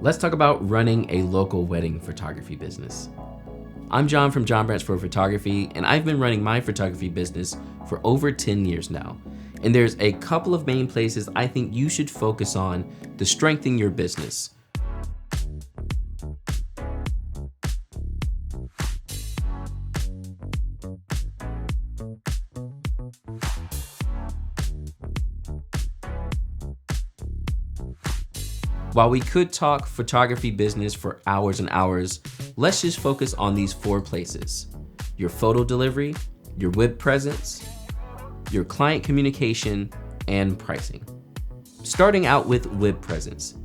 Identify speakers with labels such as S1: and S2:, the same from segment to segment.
S1: Let's talk about running a local wedding photography business. I'm John from John Branch for Photography, and I've been running my photography business for over 10 years now. And there's a couple of main places I think you should focus on to strengthen your business. While we could talk photography business for hours and hours, let's just focus on these 4 places: your photo delivery, your web presence, your client communication, and pricing. Starting out with web presence.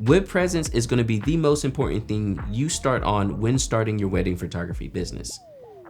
S1: Web presence is going to be the most important thing you start on when starting your wedding photography business.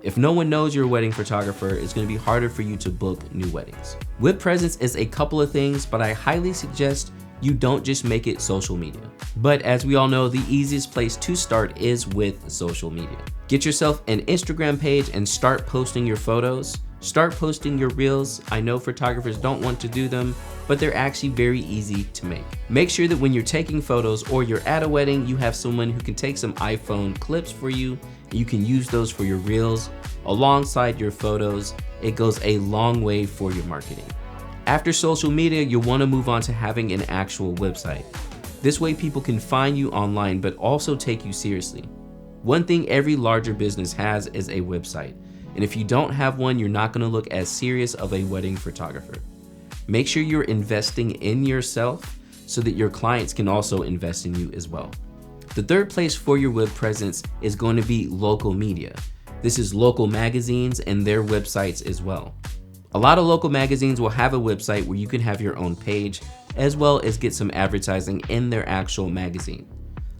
S1: If no one knows you're a wedding photographer, it's going to be harder for you to book new weddings. Web presence is a couple of things, but I highly suggest you don't just make it social media. But as we all know, the easiest place to start is with social media. Get yourself an Instagram page and start posting your photos. Start posting your reels. I know photographers don't want to do them, but they're actually very easy to make. Make sure that when you're taking photos or you're at a wedding, you have someone who can take some iPhone clips for you. You can use those for your reels alongside your photos. It goes a long way for your marketing. After social media, you'll want to move on to having an actual website. This way people can find you online, but also take you seriously. One thing every larger business has is a website. And if you don't have one, you're not going to look as serious of a wedding photographer. Make sure you're investing in yourself so that your clients can also invest in you as well. The third place for your web presence is going to be local media. This is local magazines and their websites as well. A lot of local magazines will have a website where you can have your own page, as well as get some advertising in their actual magazine.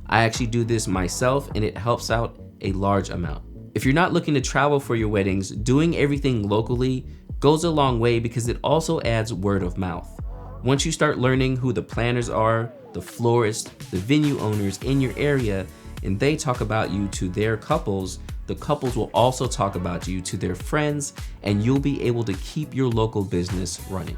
S1: I actually do this myself, and it helps out a large amount. If you're not looking to travel for your weddings, doing everything locally goes a long way because it also adds word of mouth. Once you start learning who the planners are, the florists, the venue owners in your area, and they talk about you to their couples, the couples will also talk about you to their friends, and you'll be able to keep your local business running.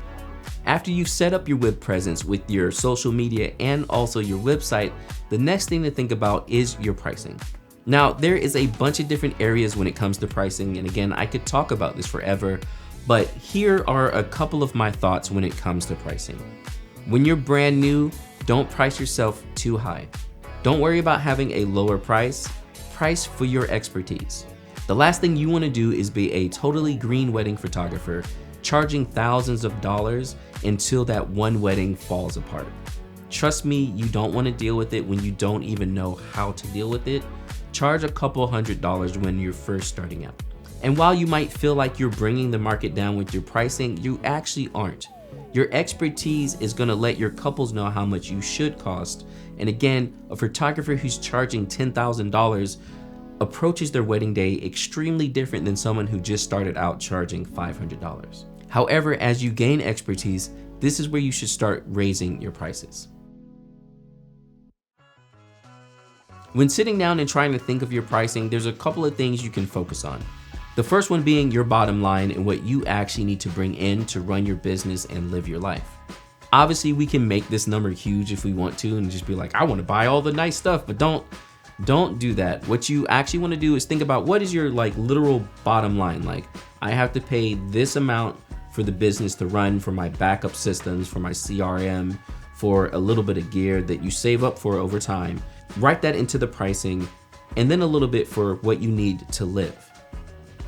S1: After you've set up your web presence with your social media and also your website, the next thing to think about is your pricing. Now, there is a bunch of different areas when it comes to pricing, and again, I could talk about this forever, but here are a couple of my thoughts when it comes to pricing. When you're brand new, don't price yourself too high. Don't worry about having a lower price. Price for your expertise. The last thing you want to do is be a totally green wedding photographer charging thousands of dollars until that one wedding falls apart. Trust me, you don't want to deal with it when you don't even know how to deal with it. Charge a couple $100s when you're first starting out. And while you might feel like you're bringing the market down with your pricing, you actually aren't. Your expertise is going to let your couples know how much you should cost. And again, a photographer who's charging $10,000 approaches their wedding day extremely different than someone who just started out charging $500. However, as you gain expertise, this is where you should start raising your prices. When sitting down and trying to think of your pricing, there's a couple of things you can focus on. The first one being your bottom line and what you actually need to bring in to run your business and live your life. Obviously, we can make this number huge if we want to and just be like, I want to buy all the nice stuff, but don't do that. What you actually want to do is think about what is your literal bottom line. Like, I have to pay this amount for the business to run, for my backup systems, for my CRM, for a little bit of gear that you save up for over time. Write that into the pricing, and then a little bit for what you need to live.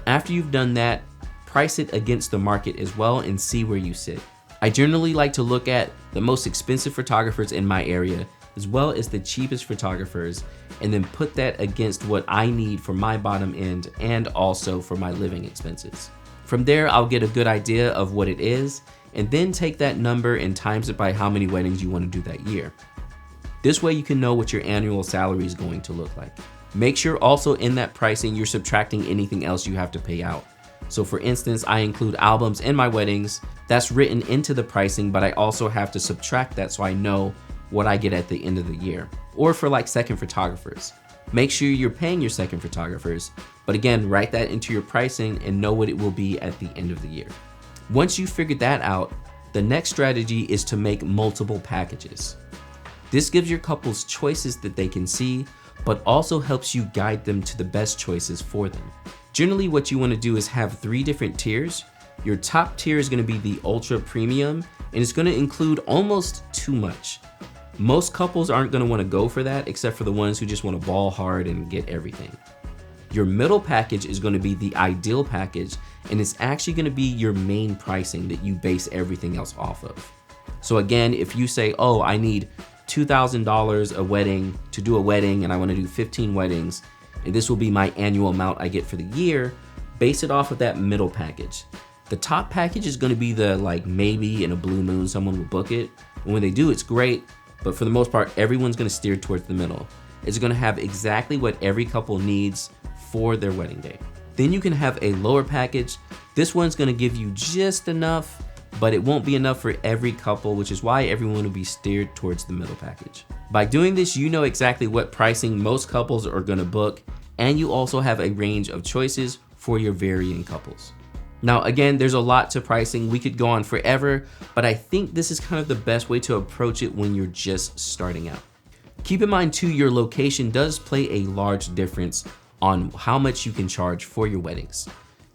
S1: After you've done that, price it against the market as well and see where you sit. I generally like to look at the most expensive photographers in my area as well as the cheapest photographers, and then put that against what I need for my bottom end and also for my living expenses. From there, I'll get a good idea of what it is, and then take that number and times it by how many weddings you want to do that year. This way you can know what your annual salary is going to look like. Make sure also in that pricing you're subtracting anything else you have to pay out. So for instance, I include albums in my weddings. That's written into the pricing, but I also have to subtract that so I know what I get at the end of the year. Or for second photographers. Make sure you're paying your second photographers, but again, write that into your pricing and know what it will be at the end of the year. Once you figured that out, the next strategy is to make multiple packages. This gives your couples choices that they can see, but also helps you guide them to the best choices for them. Generally, what you want to do is have 3 different tiers. Your top tier is going to be the ultra premium, and it's going to include almost too much. Most couples aren't going to want to go for that, except for the ones who just want to ball hard and get everything. Your middle package is going to be the ideal package, and it's actually going to be your main pricing that you base everything else off of. So again, if you say, oh, I need $2,000 a wedding to do a wedding, and I want to do 15 weddings, and this will be my annual amount I get for the year, base it off of that middle package. The top package is going to be the like maybe in a blue moon someone will book it, and when they do, it's great, but for the most part, everyone's going to steer towards the middle. It's going to have exactly what every couple needs for their wedding day. Then you can have a lower package. This one's going to give you just enough, but it won't be enough for every couple, which is why everyone will be steered towards the middle package. By doing this, you know exactly what pricing most couples are going to book, and you also have a range of choices for your varying couples. Now, again, there's a lot to pricing. We could go on forever, but I think this is kind of the best way to approach it when you're just starting out. Keep in mind too, your location does play a large difference on how much you can charge for your weddings.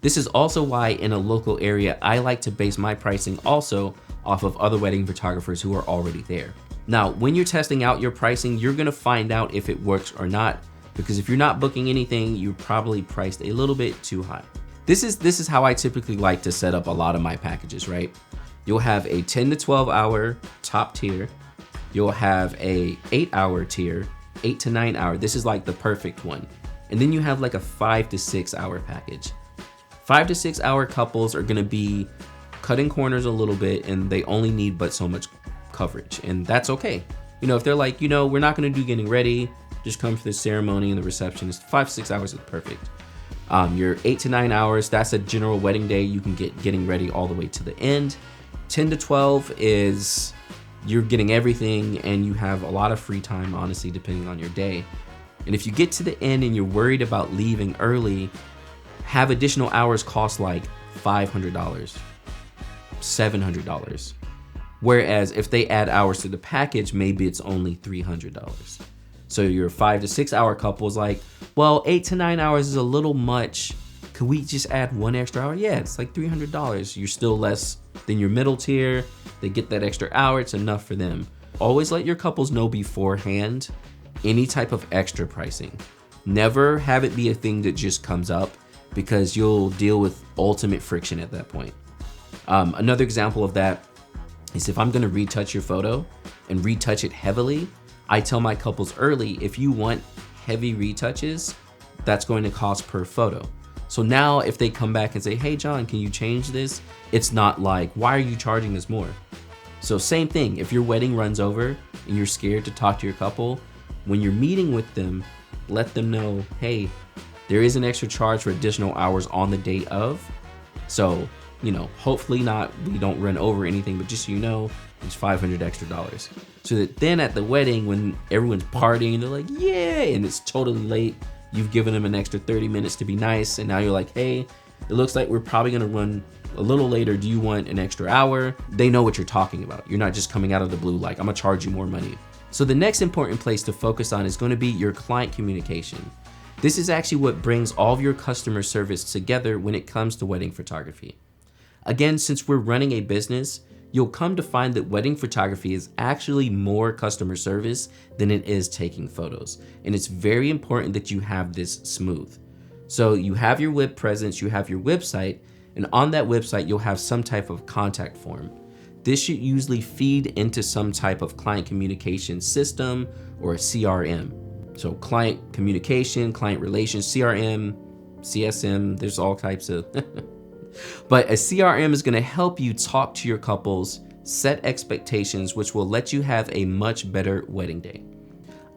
S1: This is also why in a local area, I like to base my pricing also off of other wedding photographers who are already there. Now, when you're testing out your pricing, you're gonna find out if it works or not, because if you're not booking anything, you're probably priced a little bit too high. This is how I typically like to set up a lot of my packages, right? You'll have a 10 to 12 hour top tier. You'll have a 8-hour tier, 8 to 9 hour. This is like the perfect one. And then you have like a 5 to 6 hour package. 5 to 6 hour couples are gonna be cutting corners a little bit, and they only need but so much coverage, and that's okay. You know, if they're like, you know, we're not gonna do getting ready, just come for the ceremony and the reception, 5 to 6 hours is perfect. Your 8 to 9 hours, that's a general wedding day. You can get getting ready all the way to the end. 10 to 12 is you're getting everything, and you have a lot of free time, honestly, depending on your day. And if you get to the end and you're worried about leaving early, have additional hours cost like $500, $700. Whereas if they add hours to the package, maybe it's only $300. So your 5 to 6 hour couple is like, well, 8 to 9 hours is a little much. Could we just add 1 extra hour? Yeah, it's like $300. You're still less than your middle tier. They get that extra hour, it's enough for them. Always let your couples know beforehand any type of extra pricing. Never have it be a thing that just comes up, because you'll deal with ultimate friction at that point. Another example of that is if I'm gonna retouch your photo and retouch it heavily, I tell my couples early, if you want heavy retouches, that's going to cost per photo. So now if they come back and say, hey John, can you change this? It's not like, why are you charging us more? So same thing, if your wedding runs over and you're scared to talk to your couple, when you're meeting with them, let them know, hey, there is an extra charge for additional hours on the day of. So, you know, hopefully we don't run over anything, but just so you know, it's $500 extra. So that then at the wedding, when everyone's partying, they're like, yay, and it's totally late, you've given them an extra 30 minutes to be nice, and now you're like, hey, it looks like we're probably gonna run a little later. Do you want an extra hour? They know what you're talking about. You're not just coming out of the blue like, I'm gonna charge you more money. So the next important place to focus on is gonna be your client communication. This is actually what brings all of your customer service together when it comes to wedding photography. Again, since we're running a business, you'll come to find that wedding photography is actually more customer service than it is taking photos. And it's very important that you have this smooth. So you have your web presence, you have your website, and on that website, you'll have some type of contact form. This should usually feed into some type of client communication system or a CRM. So client communication, client relations, CRM, CSM, there's all types of, but a CRM is gonna help you talk to your couples, set expectations, which will let you have a much better wedding day.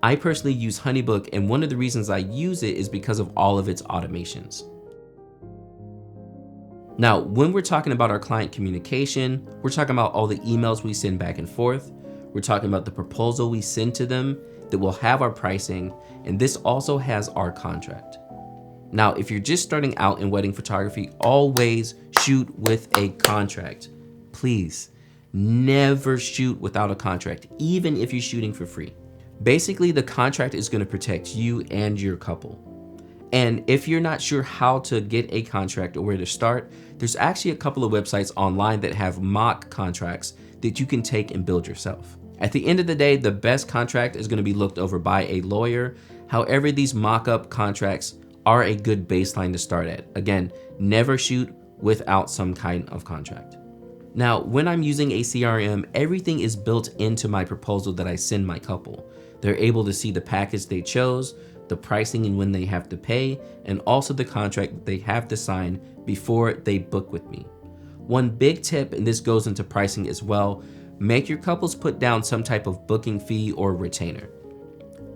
S1: I personally use Honeybook, and one of the reasons I use it is because of all of its automations. Now, when we're talking about our client communication, we're talking about all the emails we send back and forth. We're talking about the proposal we send to them that will have our pricing, and this also has our contract. Now, if you're just starting out in wedding photography, always shoot with a contract. Please, Never shoot without a contract, even if you're shooting for free. Basically, the contract is going to protect you and your couple. And if you're not sure how to get a contract or where to start, there's actually a couple of websites online that have mock contracts that you can take and build yourself. At the end of the day, the best contract is going to be looked over by a lawyer. However, these mock-up contracts are a good baseline to start at. Again, never shoot without some kind of contract. Now, when I'm using a CRM, everything is built into my proposal that I send my couple. They're able to see the package they chose, the pricing and when they have to pay, and also the contract that they have to sign before they book with me. One big tip, and this goes into pricing as well, make your couples put down some type of booking fee or retainer.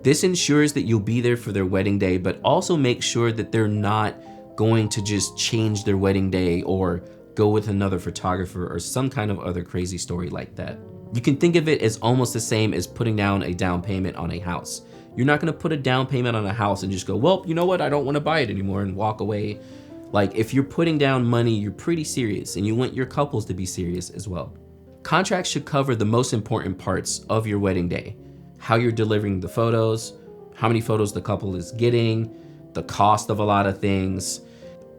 S1: This ensures that you'll be there for their wedding day, but also make sure that they're not going to just change their wedding day or go with another photographer or some kind of other crazy story like that. You can think of it as almost the same as putting down a down payment on a house. You're not gonna put a down payment on a house and just go, well, you know what, I don't wanna buy it anymore and walk away. Like, if you're putting down money, you're pretty serious, and you want your couples to be serious as well. Contracts should cover the most important parts of your wedding day: how you're delivering the photos, how many photos the couple is getting, the cost of a lot of things,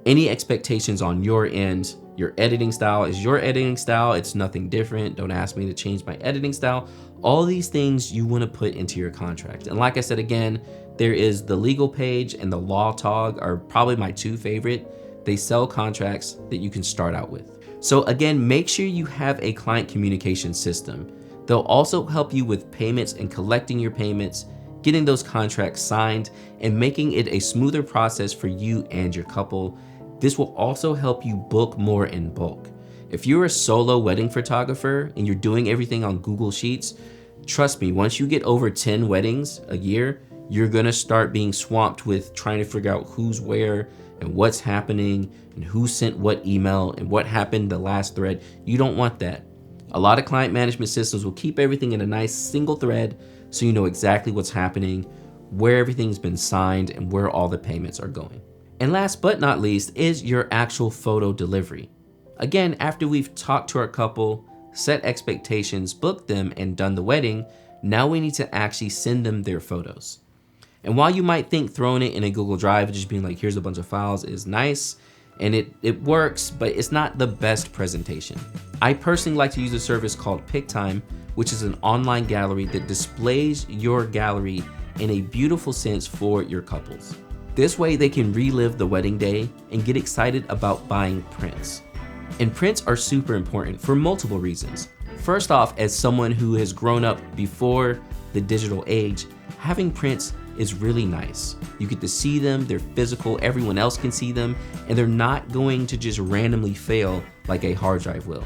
S1: any expectations on your end. Your editing style is your editing style. It's nothing different. Don't ask me to change my editing style. All these things you want to put into your contract. And like I said, again, there is the legal page and the law tog are probably my two favorite. They sell contracts that you can start out with. So again, make sure you have a client communication system. They'll also help you with payments and collecting your payments, getting those contracts signed, and making it a smoother process for you and your couple. This will also help you book more in bulk. If you're a solo wedding photographer and you're doing everything on Google Sheets, trust me, once you get over 10 weddings a year, you're gonna start being swamped with trying to figure out who's where and what's happening and who sent what email and what happened the last thread. You don't want that. A lot of client management systems will keep everything in a nice single thread so you know exactly what's happening, where everything's been signed, and where all the payments are going. And last but not least is your actual photo delivery. Again, after we've talked to our couple, set expectations, booked them, and done the wedding, now we need to actually send them their photos. And while you might think throwing it in a Google Drive and just being like, here's a bunch of files is nice, and it works, but it's not the best presentation. I personally like to use a service called PicTime, which is an online gallery that displays your gallery in a beautiful sense for your couples. This way they can relive the wedding day and get excited about buying prints. And prints are super important for multiple reasons. First off, as someone who has grown up before the digital age, having prints is really nice. You get to see them, they're physical, everyone else can see them, and they're not going to just randomly fail like a hard drive will.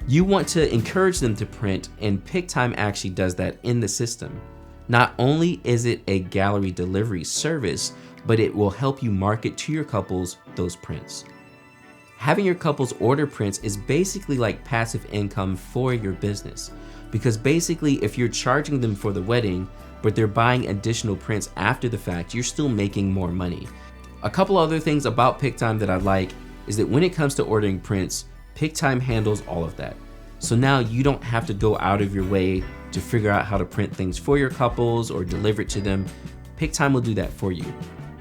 S1: You want to encourage them to print, and PicTime actually does that in the system. Not only is it a gallery delivery service, but it will help you market to your couples those prints. Having your couples order prints is basically like passive income for your business, because basically if you're charging them for the wedding, but they're buying additional prints after the fact, you're still making more money. A couple other things about PicTime that I like is that when it comes to ordering prints, PicTime handles all of that. So now you don't have to go out of your way to figure out how to print things for your couples or deliver it to them. PicTime will do that for you.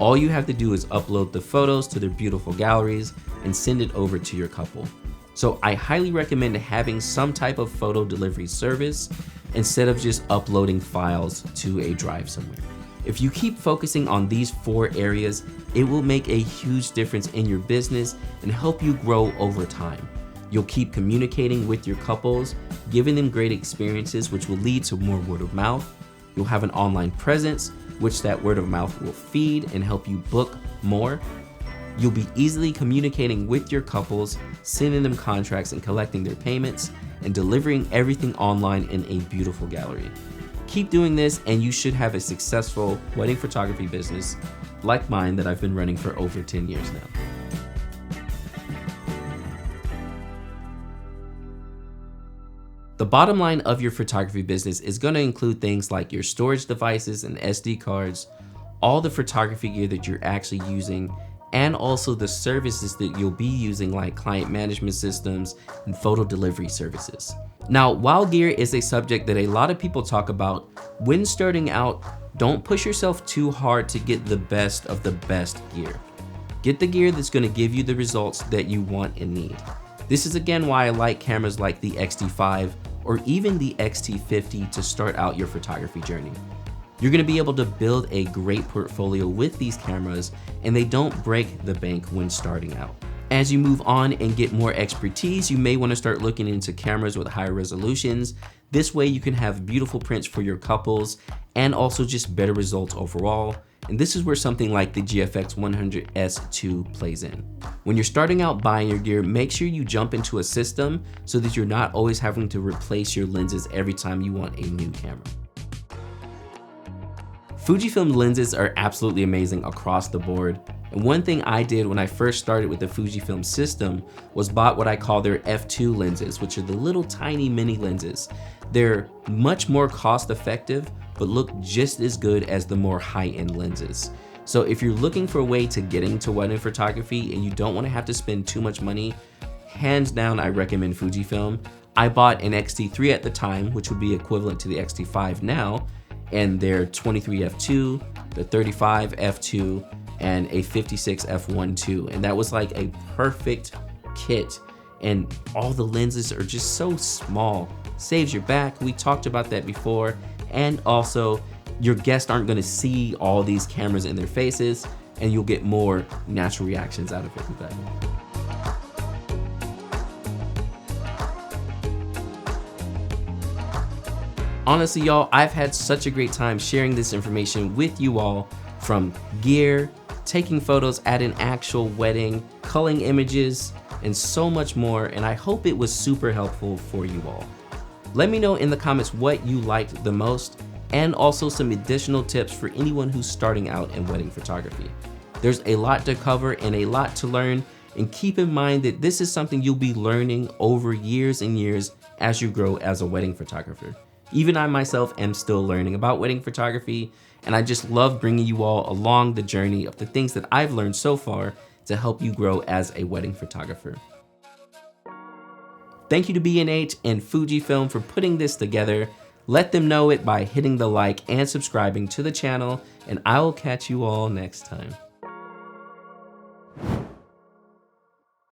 S1: All you have to do is upload the photos to their beautiful galleries and send it over to your couple. So I highly recommend having some type of photo delivery service instead of just uploading files to a drive somewhere. If you keep focusing on these 4 areas, it will make a huge difference in your business and help you grow over time. You'll keep communicating with your couples, giving them great experiences, which will lead to more word of mouth. You'll have an online presence, which that word of mouth will feed and help you book more. You'll be easily communicating with your couples, sending them contracts and collecting their payments, and delivering everything online in a beautiful gallery. Keep doing this and you should have a successful wedding photography business like mine that I've been running for over 10 years now. The bottom line of your photography business is going to include things like your storage devices and SD cards, all the photography gear that you're actually using, and also the services that you'll be using like client management systems and photo delivery services. Now, while gear is a subject that a lot of people talk about, when starting out, don't push yourself too hard to get the best of the best gear. Get the gear that's gonna give you the results that you want and need. This is again why I like cameras like the X-T5 or even the X-T50 to start out your photography journey. You're gonna be able to build a great portfolio with these cameras, and they don't break the bank when starting out. As you move on and get more expertise, you may wanna start looking into cameras with higher resolutions. This way you can have beautiful prints for your couples and also just better results overall. And this is where something like the GFX 100S2 plays in. When you're starting out buying your gear, make sure you jump into a system so that you're not always having to replace your lenses every time you want a new camera. Fujifilm lenses are absolutely amazing across the board. And one thing I did when I first started with the Fujifilm system was bought what I call their F2 lenses, which are the little tiny mini lenses. They're much more cost effective, but look just as good as the more high-end lenses. So if you're looking for a way to get into wedding photography and you don't want to have to spend too much money, hands down I recommend Fujifilm. I bought an X-T3 at the time, which would be equivalent to the X-T5 now, and their 23 f2, the 35 f2, and a 56 f1.2, and that was like a perfect kit. And all the lenses are just so small. Saves your back, we talked about that before, and also your guests aren't gonna see all these cameras in their faces, and you'll get more natural reactions out of everybody. Honestly, y'all, I've had such a great time sharing this information with you all, from gear, taking photos at an actual wedding, culling images, and so much more, and I hope it was super helpful for you all. Let me know in the comments what you liked the most, and also some additional tips for anyone who's starting out in wedding photography. There's a lot to cover and a lot to learn, and keep in mind that this is something you'll be learning over years and years as you grow as a wedding photographer. Even I myself am still learning about wedding photography, and I just love bringing you all along the journey of the things that I've learned so far to help you grow as a wedding photographer. Thank you to B&H and Fujifilm for putting this together. Let them know it by hitting the like and subscribing to the channel, and I will catch you all next time.